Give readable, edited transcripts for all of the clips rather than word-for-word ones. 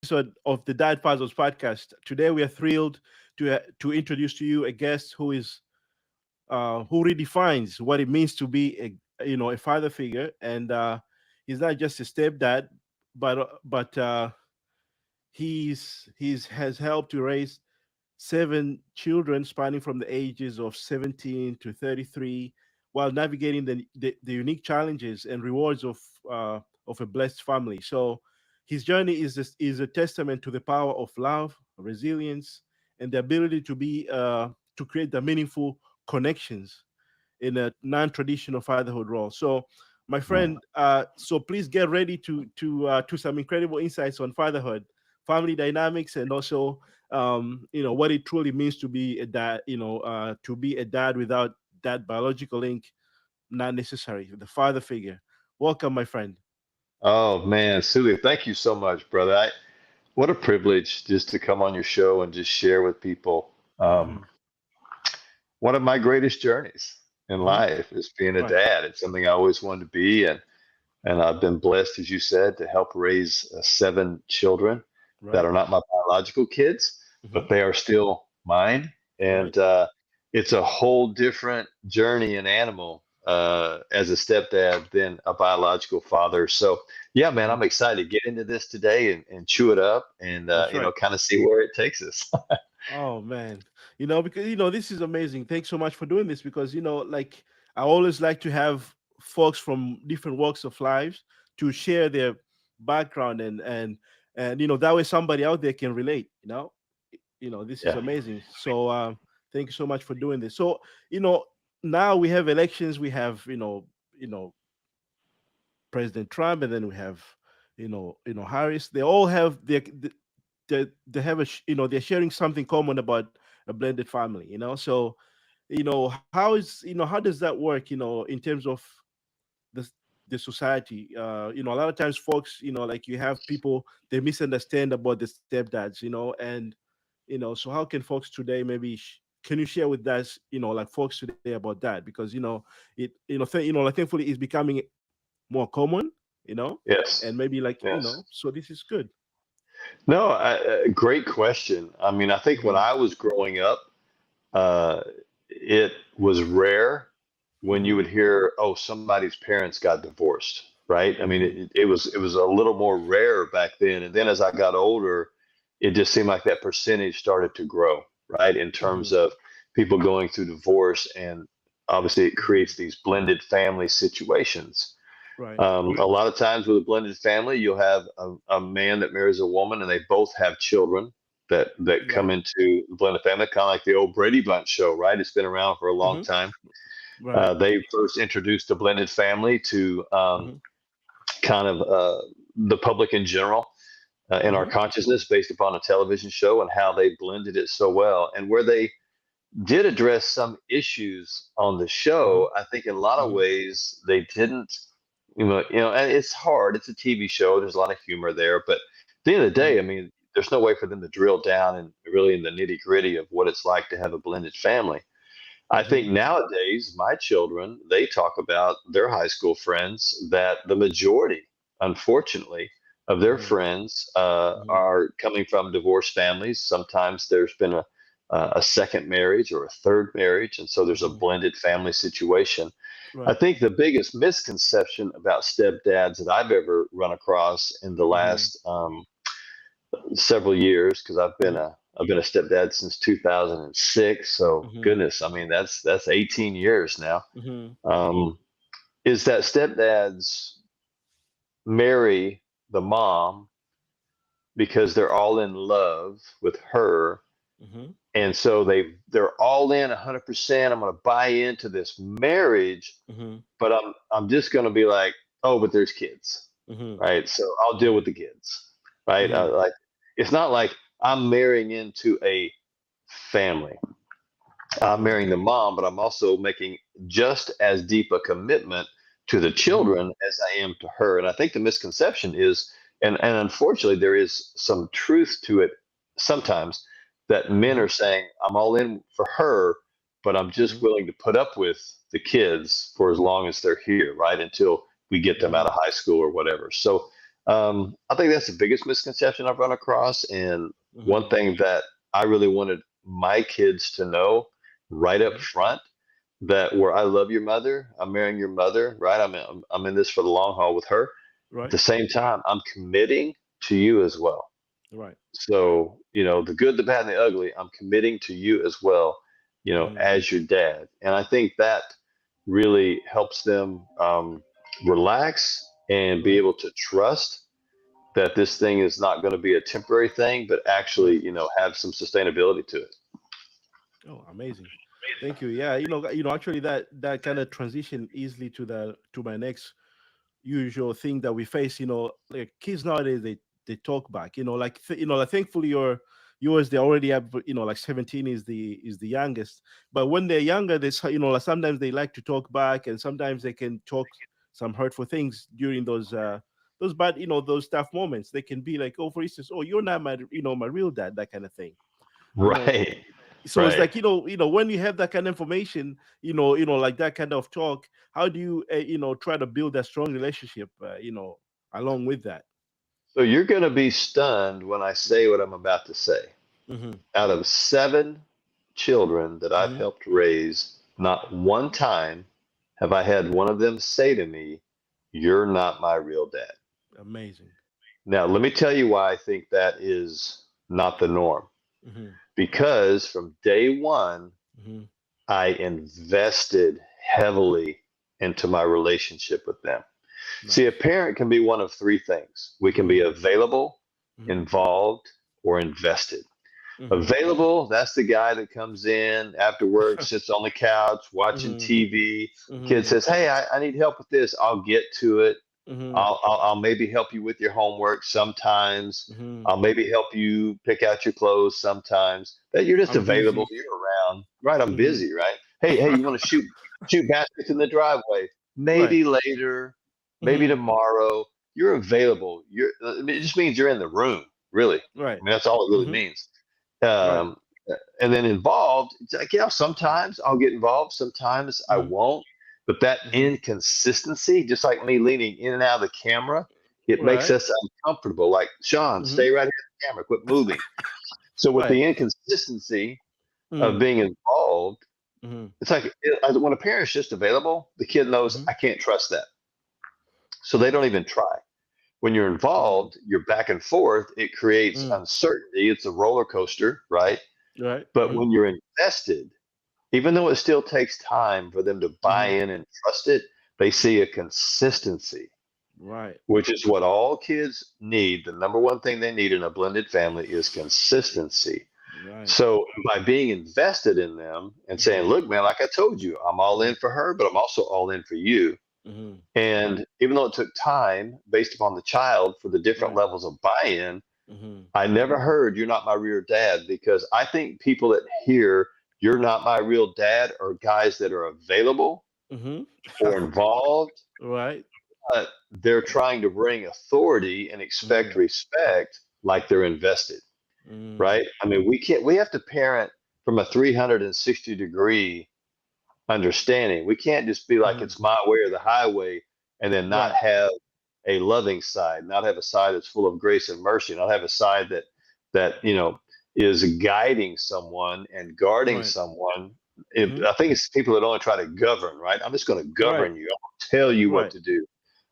episode of the Dad Puzzles podcast. Today, we are thrilled to introduce to you a guest who redefines what it means to be a father figure, and he's not just a stepdad, but he's has helped to raise seven children spanning from the ages of 17 to 33, while navigating the unique challenges and rewards of a blessed family. So his journey is a testament to the power of love, resilience, and the ability to create the meaningful connections in a non-traditional fatherhood role. So, my friend, so please get ready to some incredible insights on fatherhood, family dynamics, and also what it truly means to be a dad. To be a dad without that biological link, not necessary. The father figure. Welcome, my friend. Oh man, Sully, thank you so much, brother. What a privilege just to come on your show and just share with people. Hmm. One of my greatest journeys in Hmm. life is being a Right. dad. It's something I always wanted to be, and I've been blessed, as you said, to help raise seven children that Right. are not my biological kids, Hmm. but they are still mine. Right. And it's a whole different journey and animal as a stepdad than a biological father. So, yeah, man, Hmm. I'm excited to get into this today and chew it up and, That's right. kind of see where it takes us. Oh man, because this is amazing. Thanks so much for doing this because like I always like to have folks from different walks of lives to share their background and that way somebody out there can relate. This is Yeah. amazing. So thank you so much for doing this. So you know now we have elections. We have President Trump, and then we have Harris. They all have they have they're sharing something common about a blended family. So how does that work? In terms of the the society. A lot of times, folks, like you have people they misunderstand about the stepdads. And so how can folks today maybe can you share with us, like folks today about that? Because like thankfully it's becoming more common, you know, and Yes. maybe like Yes. so this is good. No, great question. I mean, I think when Hmm. I was growing up, uh, it was rare when you Hmm. would hear, "Oh, somebody's parents got divorced," right? I mean, Hmm. it was a little more rare back then. And then as I got older, it just seemed like that percentage started to grow, right? In Hmm. terms of people going through divorce, and obviously it Hmm. creates these blended family situations. Right. A lot of times with a blended family, you'll have a man that marries a woman, and they both have children that come Right. into the blended family, kind of like the old Brady Bunch show, right? It's been around for a long Hmm. time. Right. They first introduced the blended family to Hmm. kind of the public in general in our Hmm. consciousness based upon a television show and how they blended it so well. And where they did address some issues on the Hmm. show, I think in a lot of Hmm. ways they didn't. And it's hard. It's a TV show. There's a lot of humor there, but at the end of the day, I mean, there's no way for them to drill down and really in the nitty gritty of what it's like to have a blended family. I Hmm. think nowadays, my children, they talk about their high school friends that the majority, unfortunately, of their Hmm. friends Hmm. are coming from divorced families. Sometimes there's been a second marriage or a third marriage, and so there's a Hmm. blended family situation. I Right. think the biggest misconception about stepdads that I've ever run across in the Hmm. last several years, because Hmm. I've been a stepdad since 2006. So Hmm. goodness, I mean that's 18 years now. Hmm. Um, is that stepdads marry the mom because they're all in love with her, Hmm. and so they're all in 100%. I'm going to buy into this marriage, Hmm. but I'm just going to be like, oh, but there's kids, Hmm. right? So I'll deal with the kids, right? Hmm. Like it's not like I'm marrying into a family. I'm Hmm. marrying the mom, but I'm also making just as deep a commitment to the Hmm. children as I am to her. And I think the misconception is, and unfortunately, there is some truth to it sometimes, that men Hmm. are saying, I'm all in for her, but I'm just Hmm. willing to put up with the kids for as long as they're here, right? Until we get them out Hmm. of high school or whatever. So I think that's the biggest misconception I've run across. And one Hmm. thing that I really wanted my kids to know right up Hmm. front, that where I love your mother, I'm marrying your mother, right? I'm in this for the long haul with her. At Right. the same time, I'm committing to you as well. Right. So, the good, the bad, and the ugly, I'm committing to you as well, Hmm. as your dad. And I think that really helps them relax and be Right. able to trust that this thing is not going to be a temporary thing, but Right. actually, have some sustainability to it. Oh, amazing. Thank you. Yeah, actually that kind of transition easily to my next usual thing that we face. Like kids nowadays, they talk back. Like thankfully yours they already have. Like 17 is the youngest. But when they're younger, like sometimes they like to talk back, and sometimes they can talk some hurtful things during those bad, those tough moments. They can be like, oh, for instance, oh, you're not my real dad, that kind of thing. You know, Right. so it's Right. like, when you have that kind of information, like that kind of talk, how do you try to build that strong relationship, along with that. So you're going to be stunned when I say what I'm about to say. Hmm. Out of seven children that I've Hmm. helped raise, not one time have I had one of them say to me, "You're not my real dad." Amazing. Now, let me tell you why I think that is not the norm. Hmm. Because from day one, Hmm. I invested heavily into my relationship with them. See, a Nice. parent can be one of three things: we can be Hmm. available, Hmm. involved, or invested. Hmm. Available, that's the guy that comes in after work, sits on the couch watching Hmm. TV. Kid Hmm. says, "Hey, I need help with this. I'll get to it. Hmm. I'll maybe help you with your homework sometimes. Hmm. I'll maybe help you pick out your clothes sometimes." That you're just I'm available. busy. You're around. Right, I'm Hmm. busy, right? Hey, you want to shoot baskets in the driveway? Right. Maybe later, maybe Hmm. tomorrow. You're available. I mean, it just means you're in the room, really. Right. I mean, that's all it really Hmm. means. Right. Um, and then involved, it's like, sometimes I'll get involved, sometimes I Hmm. won't. But that Hmm. inconsistency, just like me leaning in and out of the camera, it makes Right. us uncomfortable. Like, Sean, Hmm. stay right here in the camera, quit moving. So with Right. the inconsistency of Hmm. being involved, Hmm. it's like when a parent's just available, the kid knows Hmm. I can't trust that. So they don't even try. When you're Hmm. involved, you're back and forth, it creates Hmm. uncertainty. It's a roller coaster, right? Right. But Hmm. when you're invested, even though it still takes time for them to buy Hmm. in and trust it, they see a consistency, Right. which is what all kids need. The number one thing they need in a blended family is consistency. Right. So by being invested in them and saying, Hmm. "Look, man, like I told you, I'm all in Hmm. for her, but I'm also all in for you." Hmm. And even though it took time based upon the child for the different Right. levels of buy-in, Hmm. I never heard "you're not my real dad," because I think people that hear "you're not my real dad" are guys that are available Hmm. or involved, Right. but they're trying to bring authority and expect Hmm. respect like they're invested, Hmm. right? I mean, we have to parent from a 360-degree understanding. We can't just be like Hmm. it's my way or the highway and then not Right. have a loving side, not have a side that's full of grace and mercy, not have a side that is guiding someone and guarding Right. someone. Hmm. I think it's people that only try to govern, right? I'm just going to Right. govern you. I'm going to tell you what Right. to do.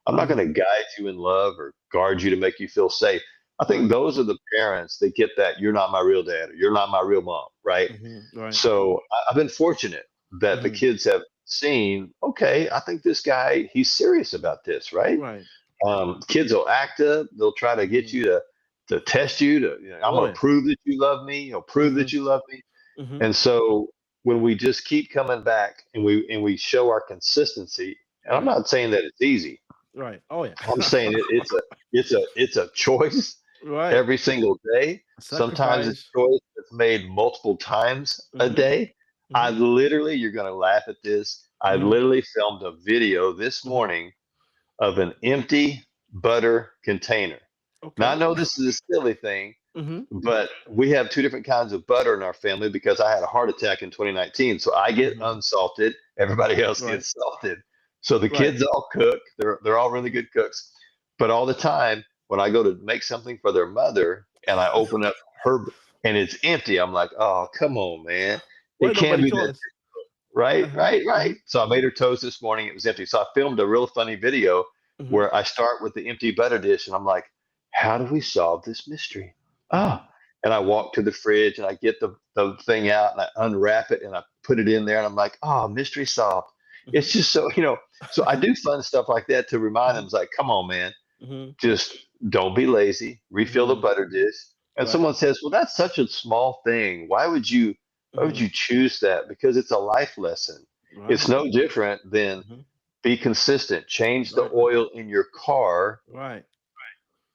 I'm not going Hmm. to guide you in love or guard you to make you feel safe. I think Right. those are the parents that get that "you're not my real dad" or "you're not my real mom," right? Hmm. Right. So I've been fortunate that the Hmm. kids have seen, okay, I think this guy, he's serious about this, right? Right. Kids will act up. They'll try to get Hmm. you to test you. I'm Oh going to yeah. prove that you love me. Prove Hmm. that you love me. Hmm. And so when we just keep coming back and we show our consistency, and I'm Right. not saying that it's easy. Right. Oh yeah. I'm saying it's a choice Right. every single day. Sometimes it's Sacrifice. a choice that's made multiple times a Hmm. day. I Hmm. literally, you're going to laugh at this. I Hmm. literally filmed a video this Hmm. morning of an empty butter container. Now, I Okay. know this is a silly thing, Hmm. but we have two different kinds of butter in our family because I had a heart attack in 2019. So I get Hmm. unsalted, everybody else Right. gets salted. So the Right. kids all cook. They're all really Hmm. good cooks. But all the time, when I go to make something for their mother and I open up her and it's empty, I'm like, oh, come on, man. Why It can't nobody be told that. us? Right, Uh-huh. right, right. So I made her toast this morning. It was empty. So I filmed a real funny video Hmm. where I start with the empty butter dish and I'm like, how do we solve this mystery? Hmm. Ah, and I walk to the fridge and I get the thing out and I unwrap it and I put it in there and I'm like, oh, mystery solved. Hmm. It's just so, so I do fun stuff like that to remind them, Hmm. it's like, come on, man, Hmm. just don't be lazy, refill the Hmm. butter dish. And Right. someone says, well, that's such a small thing. Why would Hmm. you choose that? Because it's a life lesson. It's Right. no different than Hmm. be consistent. Change the Right. oil in your car, Right.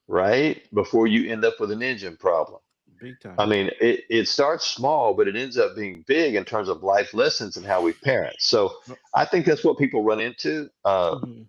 right? Before you end up with an engine problem. Big time. I mean, it starts small, but it ends up being big in terms of life lessons and how we parent. So I think that's what people run into. Mm-hmm.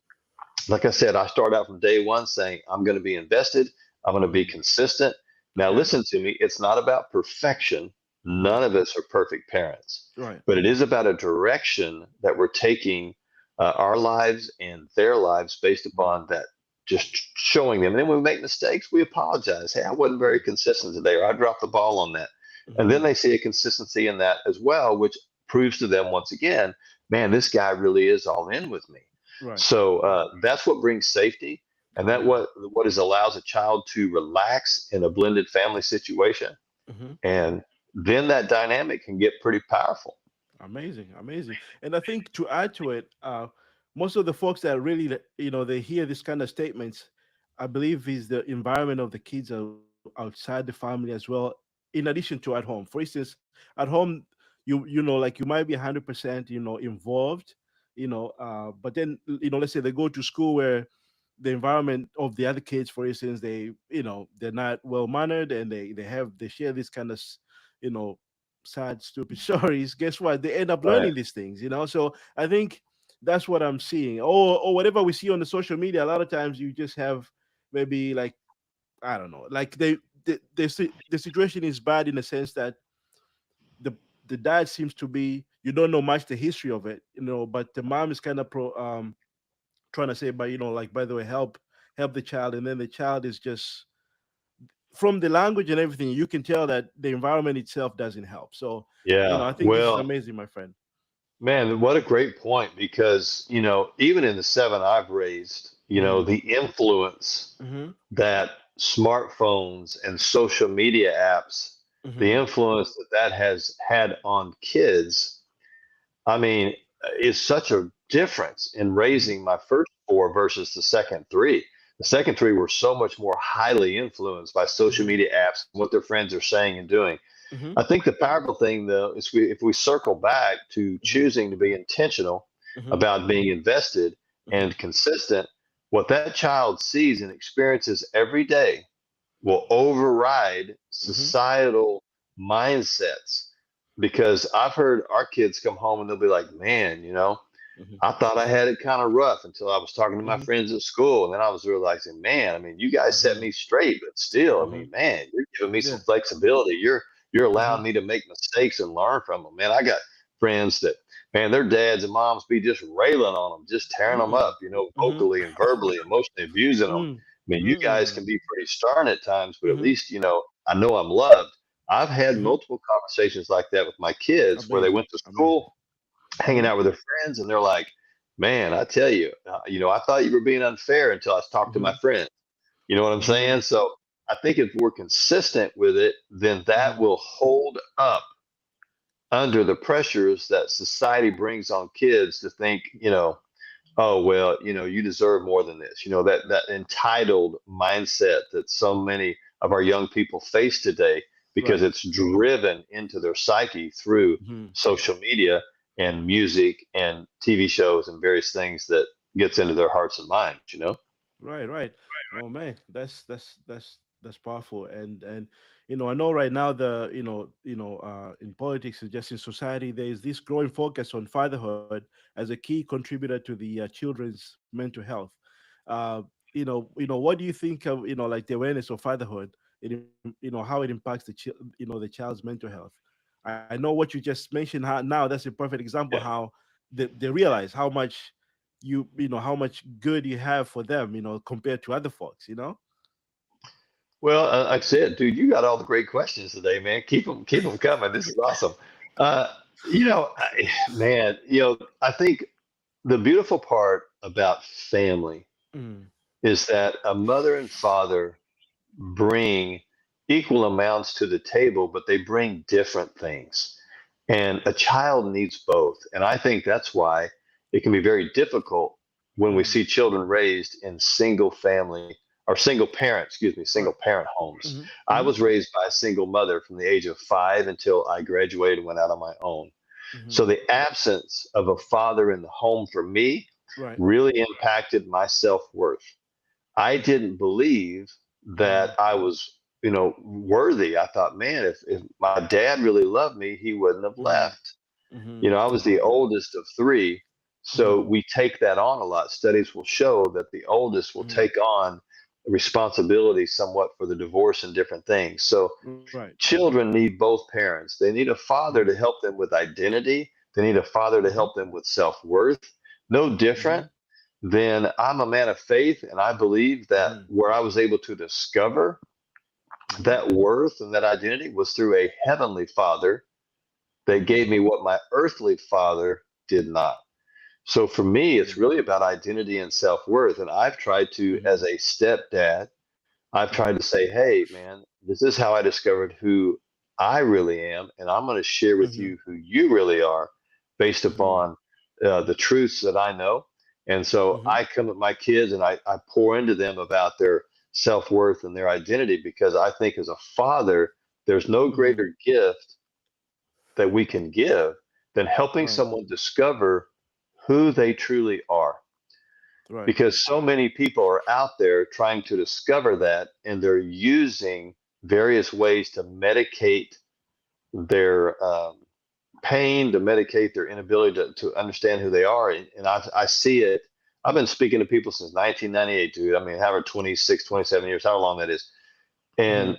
Like I said, I start out from day one saying, I'm going to be invested, I'm going to be Hmm. consistent. Now, Okay. listen to me, it's not about perfection. Hmm. None of us are perfect parents, Right. but it is about a direction that we're taking our lives and their lives based Hmm. upon that, just showing them. And then when we make mistakes, we apologize. Hey, I wasn't very consistent today, or I dropped the ball on that. And Hmm. then they see a consistency in that as well, which proves to them once again, man, this guy really is all in with me. Right. So that's what brings safety, and that Amazing. what is allows a child to relax in a blended family situation, Hmm. and then that dynamic can get pretty powerful. Amazing. Amazing. And I think to add to it, most of the folks that really, they hear this kind of statements, I believe is the environment of the kids outside the family as well, in addition to at home. For instance, at home, like you might be 100%, involved, but then, let's say they go to school where the environment of the other kids, for instance, they're not well mannered, and they share this kind of you know sad stupid stories. Guess what, they end up Right. learning these things, so I think that's what I'm seeing, or whatever we see on the social media. A lot of times you just have maybe, like, I don't know, like the situation is bad in the sense that the the dad seems to be, you don't know much the history of it, but the mom is kind of trying to say, but like, by the way, help the child, and then the child is just, from the language and everything, you can tell that the environment itself doesn't help. So, Yeah. I think this is Well, amazing, my friend. man, what a great point, because even in the seven I've raised, Hmm. the influence Hmm. that smartphones and social media apps, the Hmm. influence that that has had on kids, I mean, is such a difference in Hmm. raising my first four versus the second three. The second three were so much more highly influenced by social Hmm. media apps and what their friends are saying and doing. Hmm. I think the powerful thing, though, is if we circle back to Hmm. choosing to be intentional Hmm. about being invested Hmm. and consistent, what that child sees and experiences every day will override Hmm. societal mindsets. Because I've heard our kids come home and they'll be like, man, Hmm. I thought I had it kind of rough until I was talking to my Hmm. friends at school. And then I was realizing, man, I mean, you guys set Hmm. me straight, but still, I Hmm. mean, man, you're giving me some Yeah. flexibility. You're Hmm. allowing me to make mistakes and learn from them. Man, I got friends that, man, their dads and moms be just railing on them, just tearing them Mm. up, Hmm. vocally and verbally, emotionally abusing them. Mm. I mean, you guys Mm. can be pretty stern at times, but at Hmm. least, I know I'm loved. I've had Hmm. multiple conversations like that with my kids where they Amazing. went to Amazing. school hanging Hmm. out with their friends, and they're like, "Man, I tell you, I thought you were being unfair until I talked to my Hmm. friend." You know what I'm Hmm. saying? So I think if we're consistent with it, then that Hmm. will hold up under the pressures that society brings on kids to think, oh well, you deserve more than this. That entitled mindset that so many of our young people face today, because Right. it's driven into their psyche through Hmm. social media and music and TV shows and various things that gets into their hearts and minds. Right, right. Oh man, that's powerful. And I know right now, the in politics and just in society, there is this growing focus on fatherhood as a key contributor to the children's mental health. What do you think of, like, the awareness of fatherhood? How it impacts the child's mental health. I know what you just mentioned. How now that's a perfect example Yeah. how they realize how much how much good you have for them, compared to other folks. Well, like I said, dude, you got all the great questions today, man. Keep them coming. This is awesome. Uh, man, I think the beautiful part about family Mm, is that a mother and father bring equal amounts to the table, but they bring different things. And a child needs both. And I think that's why it can be very difficult when we mm, see children raised in single family or single parent, excuse me, single right. parent homes. Hmm. I Hmm. was raised by a single mother from the age of 5 until I graduated and went out on my own. Hmm. So the absence of a father in the home for me Right. really impacted my self worth. I didn't believe that Hmm. I was, worthy. I thought, man, if my dad really loved me, he wouldn't have Hmm. left. Hmm. I was the oldest of three. So Hmm. we take that on a lot. Studies will show that the oldest will Hmm. take on responsibility somewhat for the divorce and different things. So Right. children need both parents. They need a father Hmm. to help them with identity, they need a father to Hmm. help them with self worth. No Hmm. different than I'm a man of faith, and I believe that Hmm. where I was able to discover Hmm. that worth and that identity was through a heavenly father that Hmm. gave me what my earthly father did not. So for me, it's really about identity and self worth. And I've tried to, Hmm. as a stepdad, I've tried Hmm. to say, hey, man, this is how I discovered who I really am. And I'm going to share with Hmm. you who you really are based Hmm. upon the truths that I know. And so Hmm. I come at my kids and I pour into them about their self worth and their identity because I think as a father, there's no Hmm. greater gift that we can give than helping Right. someone discover who they truly are. Right. Because so many people are out there trying to discover that, and they're using various ways to medicate their pain, to medicate their inability to understand who they are. And I see it. I've been speaking to people since 1998, dude. I mean, however, 26, 27 years, however long that is. Hmm. And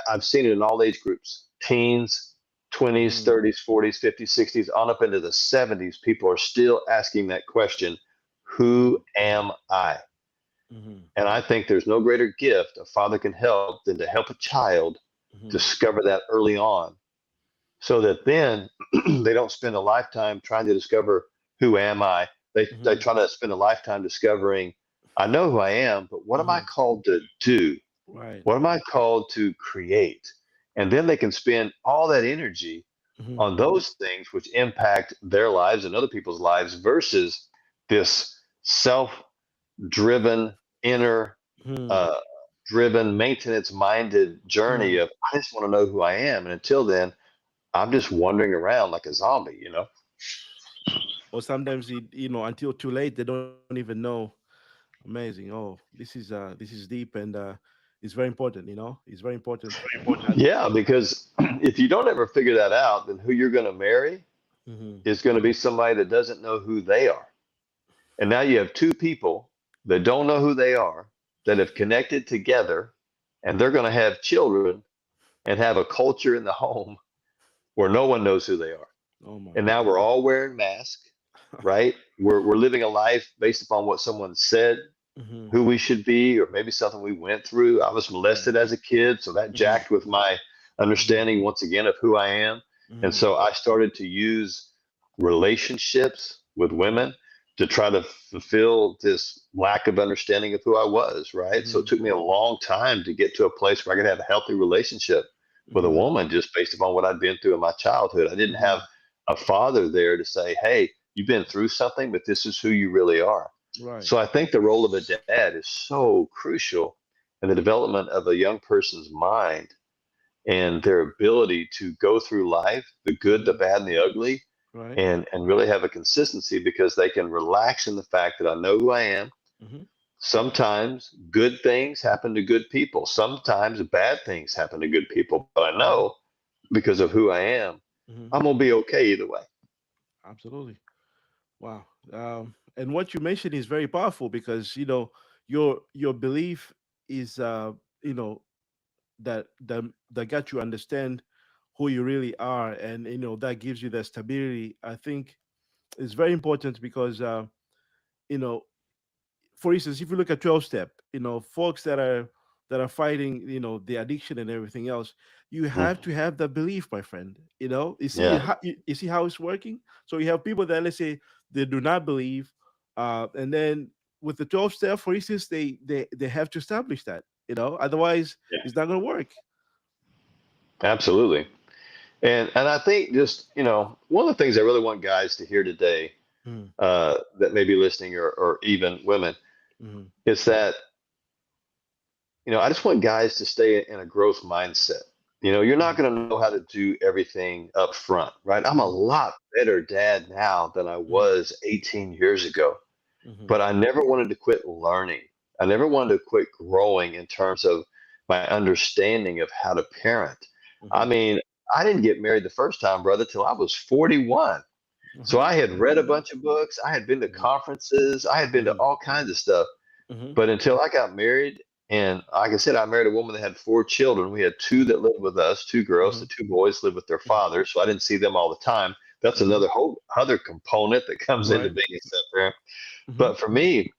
I've seen it in all age groups, teens, 20s, Hmm. 30s, 40s, 50s, 60s, on up into the 70s. People are still asking that question, Hmm. who am I? Hmm. And I think there's no greater gift a father can help than to help a child Hmm. discover that early on so that then they don't spend a lifetime trying to discover who am I. They Hmm. try to spend a lifetime discovering, I know who I am, but what am I Hmm. called to do? Right. What am I called to create? And then they can spend all that energy Hmm. on those things which impact their lives and other people's lives versus this self driven, inner Hmm. uh, driven, maintenance minded journey Hmm. of I just want to know who I am. And until then, I'm just wandering around like a zombie. Or sometimes until too late they don't even know. Amazing. Oh, this is deep, and it's very important. It's very important. And Yeah, because if you don't ever figure that out, then who you're going to marry hmm. is going to be somebody that doesn't know who they are. And now you have two people that don't know who they are that have connected together and they're going to have children and have a culture in the home where no one knows who they are. Oh my And now God. we're all wearing masks, right? We're living a life based upon what someone said, Hmm. who we should be, or maybe something we went through. I was Right. molested as a kid, so that Hmm. jacked with my Hmm. understanding once again of who I am. And Hmm. so I started to use relationships with women to try to fulfill this lack of understanding of who I was, right? So it Hmm. took me a long time to get to a place where I could have a healthy relationship with a Hmm. woman just based upon what I'd been through in my childhood. I didn't have Hmm. a father there to say, hey, you've been through something, but this is who you really are. Right. So I think the role of a dad is so crucial in the development of a young person's mind and their ability to go through life, the good, the Hmm. bad, and the ugly, Right. and really have a consistency because they can relax in the fact that I know who I am. Hmm. Sometimes good things happen to good people. Sometimes bad things happen to good people. But I Hmm. know because of who I am, Hmm. I'm gonna be okay either way. Absolutely. Wow. And what you mentioned is very powerful because your belief is you know that got you understand who you really are, and that gives you the stability. I think it's very important because you know for instance, if you look at 12 step, folks that are that are fighting, the addiction and everything else. You Mm. have to have that belief, my friend. You see Yeah, how you see how it's working. So you have people that, let's say, they do not believe, and then with the 12 step, for instance, they have to establish that. Otherwise yeah, it's not going to work. absolutely. And I think just, one of the things I really want guys to hear today, Mm, that may be listening, or even women, mm, is that, I just want guys to stay in a growth mindset. You're not mm, going to know how to do everything up front, right? I'm a mm, lot better dad now than I mm, was 18 years ago, mm, but I never wanted to quit learning. I never wanted to quit growing in terms of my understanding of how to parent. I mm, mean, I didn't get married the first time, brother, till I was 41. So I had read a mm, bunch of books. I had been to mm, conferences. I had been to mm, all kinds of stuff. mm, But until I got married, and like I said, I married a woman that had four children. We had two that lived with us, two girls. The mm, two boys lived with their mm, father, so I didn't see them all the time. That's mm, another whole other component that comes into right. being a step parent. Mm, But for me,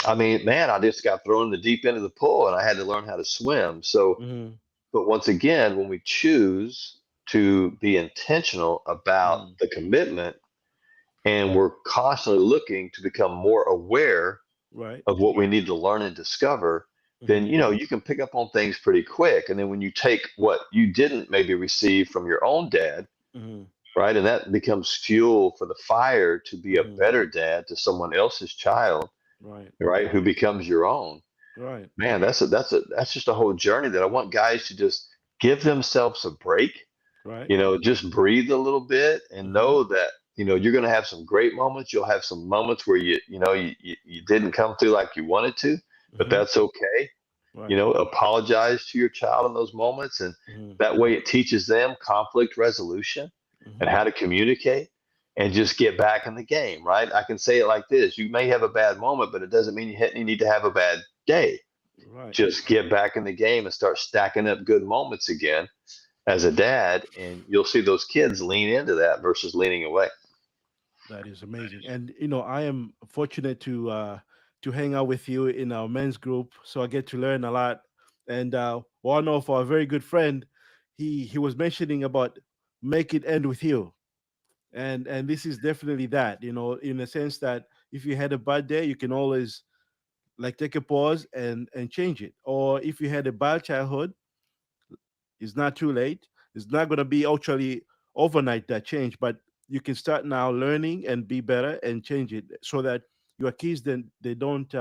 I mean, man, I just got thrown in the deep end of the pool, and I had to learn how to swim. So, mm, but once again, when we choose to be intentional about mm, the commitment, and we're constantly looking to become more aware right. of what we need to learn and discover, then Mm, you can pick up on things pretty quick. And then when you take what you didn't maybe receive from your own dad, mm, right, and that becomes fuel for the fire to be a mm, better dad to someone else's child, right. right, who becomes your own. Right. Man, that's just a whole journey that I want guys to just give themselves a break, Right. just breathe a little bit and Mm, know that, you're going to have some great moments. You'll have some moments where you didn't come through like you wanted to, but mm, that's okay. right. Apologize to your child in those moments. And Mm, that way it teaches them conflict resolution and mm, how to communicate and just get back in the game, right? I can say it like this: you may have a bad moment, but it doesn't mean you need to have a bad day. right. Just get back in the game and start stacking up good moments again as a dad, and you'll see those kids lean into that versus leaning away. That is amazing. And I am fortunate to hang out with you in our men's group, so I get to learn a lot. And one of our very good friend, he was mentioning about make it end with you. And this is definitely that, in the sense that if you had a bad day, you can always like take a pause and change it. Or if you had a bad childhood, it's not too late. It's not going to be actually overnight that change, but you can start now learning and be better and change it so that your kids then they don't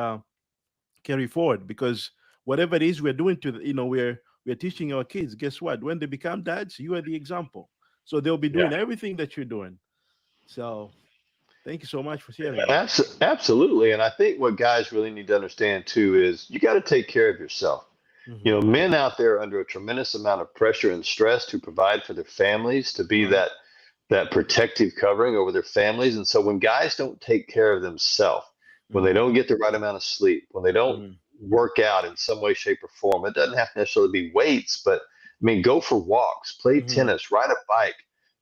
carry forward. Because whatever it is we're doing to we're teaching our kids. Guess what? When they become dads, you are the example. So they'll be Yeah, doing everything that you're doing. So thank you so much for sharing that. absolutely. And I think what guys really need to understand too is you got to take care of yourself. Hmm. Men out there are under a tremendous amount of pressure and stress to provide for their families, to be Right. that protective covering over their families. And so when guys don't take care of themselves, when they Hmm. don't get the right amount of sleep, when they don't Hmm. work out in some way, shape, or form, it doesn't have to necessarily be weights, but I mean, go for walks, play Hmm. tennis, ride a bike,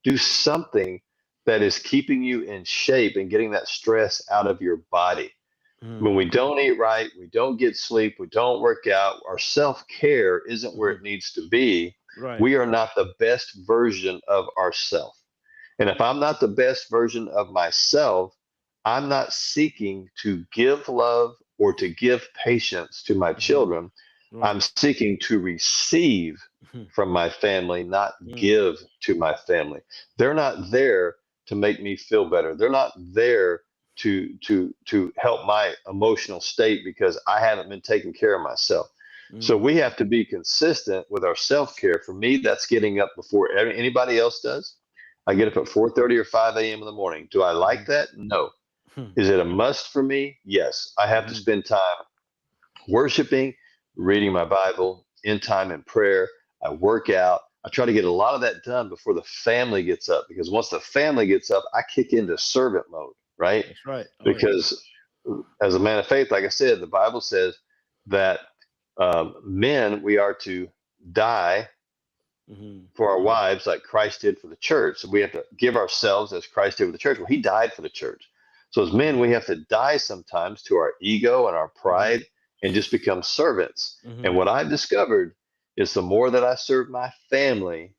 do something that is keeping you in shape and getting that stress out of your body. When Hmm. we don't eat right, we don't get sleep, we don't work out, our self care isn't where Hmm. it needs to be. Right. We are not the best version of ourself. And if I'm not the best version of myself, I'm not seeking to give love or to give patience to my Hmm. children. I'm Right. seeking to receive Hmm. from my family, not Hmm. give to my family. They're not there to make me feel better. They're not there to help my emotional state because I haven't been taking care of myself. So Hmm. we have to be consistent with our self-care. For me, that's getting up before anybody else does. I get Right. up at 4:30 or 5 a.m. in the morning. Do I like that? No. Hmm. Is it a must for me? Yes. I have to Hmm. spend time worshiping, reading Hmm. my Bible, in time in prayer. I work out. I try to get a lot of that done before the family gets up because once the family gets up, I kick into servant mode, right? That's right. Oh yeah. Because as a man of faith, like I said, the Bible says that men, we are to die Hmm. for our wives like Christ did for the church. So we have to give ourselves as Christ did for the church. Well, he died for the church. So as men, Hmm. we have to die sometimes to our ego and our Hmm. pride and just become servants. And Mm-hmm. what I've discovered is the more that I serve my family,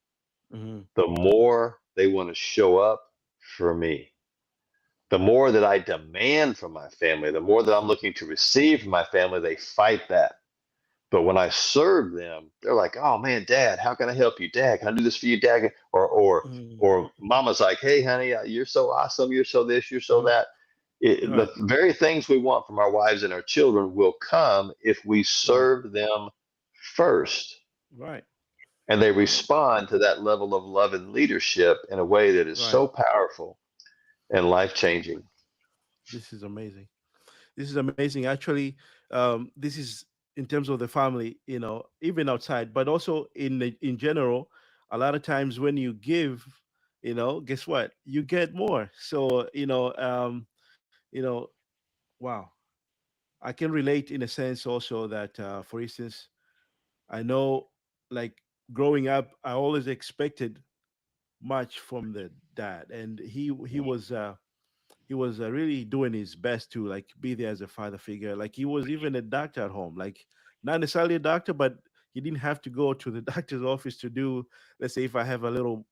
Mm-hmm. the more they want to show up for me. The more that I demand from my family, the more that I'm looking to receive from my family, they fight that. But when I serve them, they're like, "Oh man, Dad, how can I help you? Dad, can I do this for you, Dad?" Or Mama's like, "Hey, honey, you're so awesome. You're so this. You're so Mm-hmm. that." The Right. very things we want from our wives and our children will come if we Right. serve them first, Right. and they respond to that level of love and leadership in a way that is Right. so powerful and life changing. This is amazing. This is amazing. Actually, this is in terms of the family, even outside, but also in general. A lot of times when you give, guess what? You get more. So you know, wow. I can relate in a sense also that, for instance, I know, like growing up, I always expected much from the dad, and he was really doing his best to like be there as a father figure. Like he was even a doctor at home, like not necessarily a doctor, but he didn't have to go to the doctor's office to do, let's say, if I have a little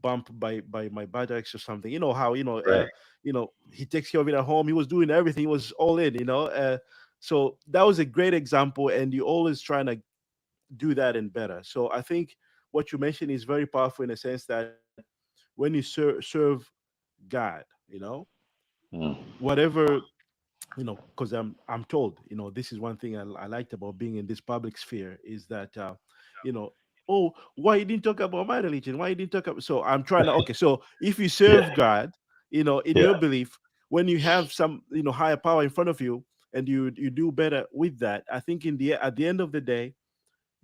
bump by my buttocks or something. You know how Right. he takes care of it at home. He was doing everything. He was all in. So that was a great example, and you always trying to do that and better. So I think what you mentioned is very powerful in a sense that when you serve God, Mm. whatever, because I'm told, this is one thing I liked about being in this public sphere is that, you know oh, why you didn't talk about my religion, why you didn't talk about, so I'm trying to, okay, so if you Yeah. serve God, in Yeah. your belief, when you have some, higher power in front of you, and you do better with that, I think at the end of the day,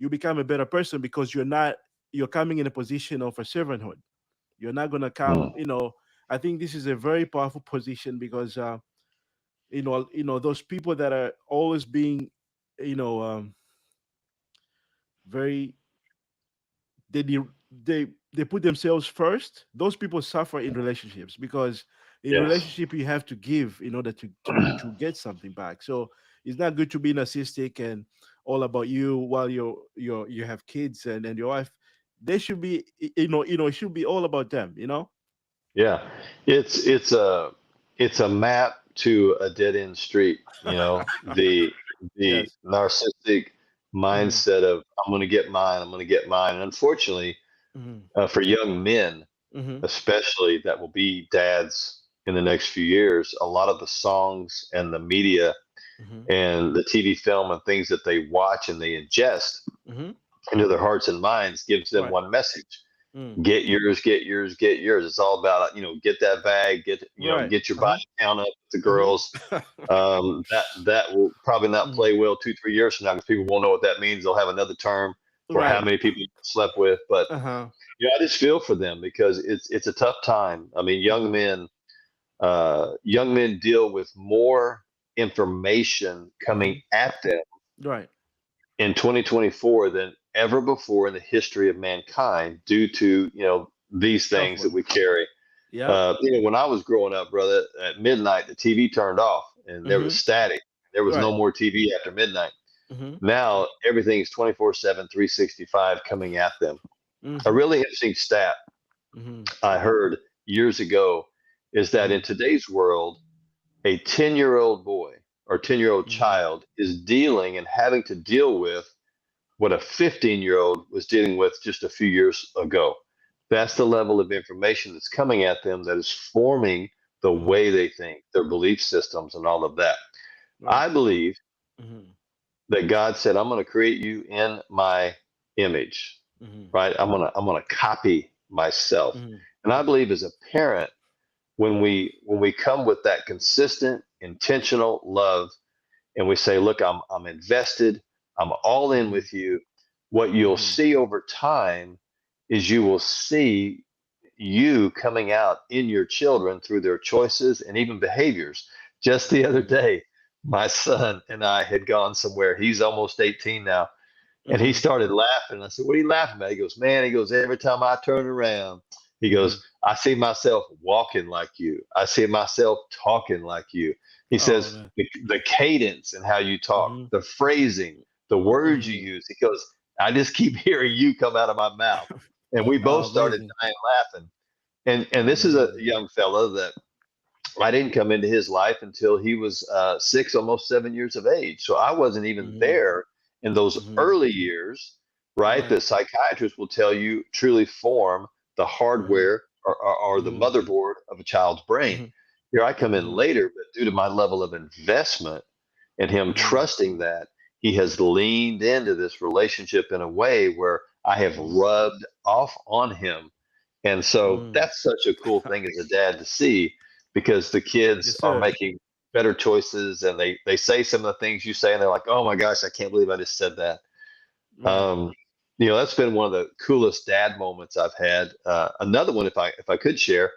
you become a better person because you're coming in a position of a servanthood. You're not going to come, Mm. I think this is a very powerful position because, those people that are always being, you know very, they de- they put themselves first. Those people suffer in relationships because in Yes. relationship you have to give in order to get something back. So it's not good to be narcissistic and all about you while you have kids and your wife. They should be, it should be all about them. Yeah. It's a map to a dead end street, the Yes. narcissistic Hmm. mindset of I'm going to get mine, I'm going to get mine. And unfortunately, Hmm. for young men, Hmm. especially that will be dads in the next few years, a lot of the songs and the media Hmm. and the TV film and things that they watch and they ingest Hmm. into their hearts and minds gives them Right. one message: Mm. get yours, get yours, get yours. It's all about, get that bag, Right. get your Uh-huh. body count up with the Hmm. girls. That will probably not Hmm. play well 2 3 years from now because people won't know what that means. They'll have another term for how Right. many people you slept with. But Uh-huh. I just feel for them because it's a tough time. I mean, Hmm. young men deal with more information coming Hmm. at them Right. in 2024 than ever before in the history of mankind due to these Tough things that one. we carry. Yep. When I was growing up, brother, at midnight the TV turned off and there was Hmm. static. There was no Right. more TV after midnight. Hmm. Now everything's 24/7, 365 coming at them. A Hmm. really interesting stat Hmm. I heard years ago is that in Hmm. today's world, a 10-year-old boy or 10-year-old Hmm. child is dealing and having to deal with what a 15-year-old was dealing with just a few years ago. That's the level of information that's coming at them that is forming the Hmm. way they think, their belief systems, and all of that. Right. I believe Hmm. that God said, "I'm going to create you in my image." Hmm. Right? I'm going to copy myself. Hmm. And I believe as a parent, when we come with that consistent, intentional love, and we say, "Look, I'm invested. I'm all in Hmm. with you." What you'll Hmm. see over time is you will see you coming out in your children through their choices and even behaviors. Just the other Hmm. day, my son and I had gone somewhere. He's almost 18 now, and he Hmm. started laughing. I said, "What are you laughing at?" He goes, "Man," he goes, "every time I turn around, He Mm-hmm. goes, I see myself walking like you. I see myself talking like you. He Oh says, man. the cadence and how you talk, Mm-hmm. the phrasing, the words you Mm-hmm. use. He goes, I just keep hearing you come out of my mouth. And we Oh, both started amazing. dying laughing. And this is a Amazing. young fella that I didn't come into his life until he was 6, almost 7 years of age. So I wasn't even Mm-hmm. there in those Mm-hmm. early years, right? Right. That psychiatrists will tell you truly form the Mm-hmm. hardware or the Mm-hmm. motherboard of a child's brain. Mm-hmm. Here I come in Mm-hmm. later, but due to my level of investment and him Mm-hmm. trusting that, he has leaned into this relationship in a way where I have Mm-hmm. rubbed off on him. And so Mm. that's such a cool thing as a dad to see because the kids Yes, are sir. making better choices and they say some of the things you say and they're like, oh my gosh, I can't believe I just said that. Right. Um, that's been one of the coolest dad moments I've had. Another one, if I could share,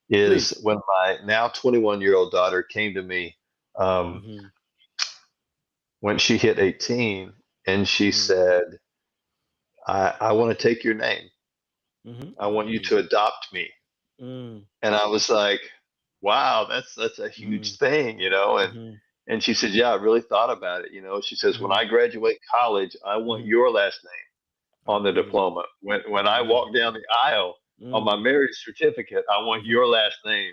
is Please. when my now 21-year-old daughter came to me um, Mm-hmm. when she hit 18 and she Mm-hmm. said, I want to take your name. Mm-hmm. I want you to adopt me. Mm-hmm. And I was like, wow, that's a huge thing, Mm-hmm. and she said, yeah, I really thought about it. She says, when Mm-hmm. I graduate college, I want Mm-hmm. your last name on the Amazing. diploma. When I Amazing. walk down the aisle on my Mm. marriage certificate, I want Mm-hmm. your last name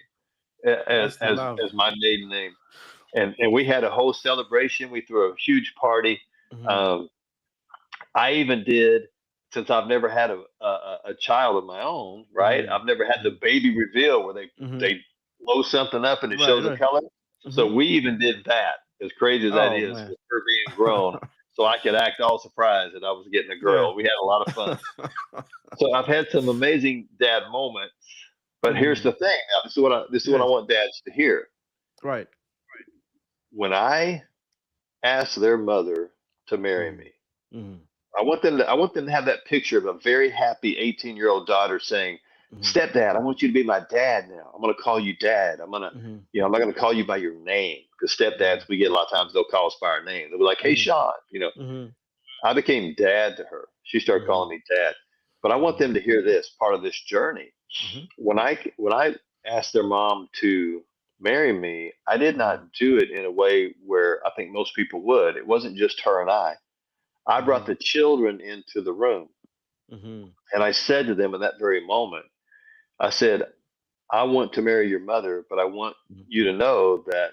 as That's the as, love. as my maiden name. And we had a whole celebration. We threw a huge party. Mm-hmm. Um, I even did, since I've never had a child of my own, right? Mm-hmm. I've never had the Mm-hmm. baby reveal where they Mm-hmm. they blow something up and it Right. shows a Right. color. Mm-hmm. So we even did that, as crazy as that Oh is, man. with her being grown, so I could act all surprised that I was getting a Yeah. girl. We had a lot of fun. So I've had some amazing dad moments. But here's Mm-hmm. the thing. Now, this is what I Yes. want dads to hear. Right. When I ask their mother to marry Mm-hmm. me, Mm-hmm. I want them to have that picture of a very happy 18-year-old daughter saying, Mm-hmm. "Stepdad, I want you to be my dad now. I'm going to call you dad. Mm-hmm. I'm not going to call you by your name because Mm-hmm. stepdads we get a lot of times they'll call us by our name. They'll be like, "Hey, Mm-hmm. Sean." Mm-hmm. I became dad to her. She started Mm-hmm. calling me dad. But I want Mm-hmm. them to hear this part of this journey. Mm-hmm. When I asked their mom to marry me, I did Mm-hmm. not do it in a way where I think most people would. It wasn't just her and I. I brought Mm-hmm. the children into the room. Mm-hmm. And I said to them in that very moment, I said, I want to marry your mother, but I want you to know that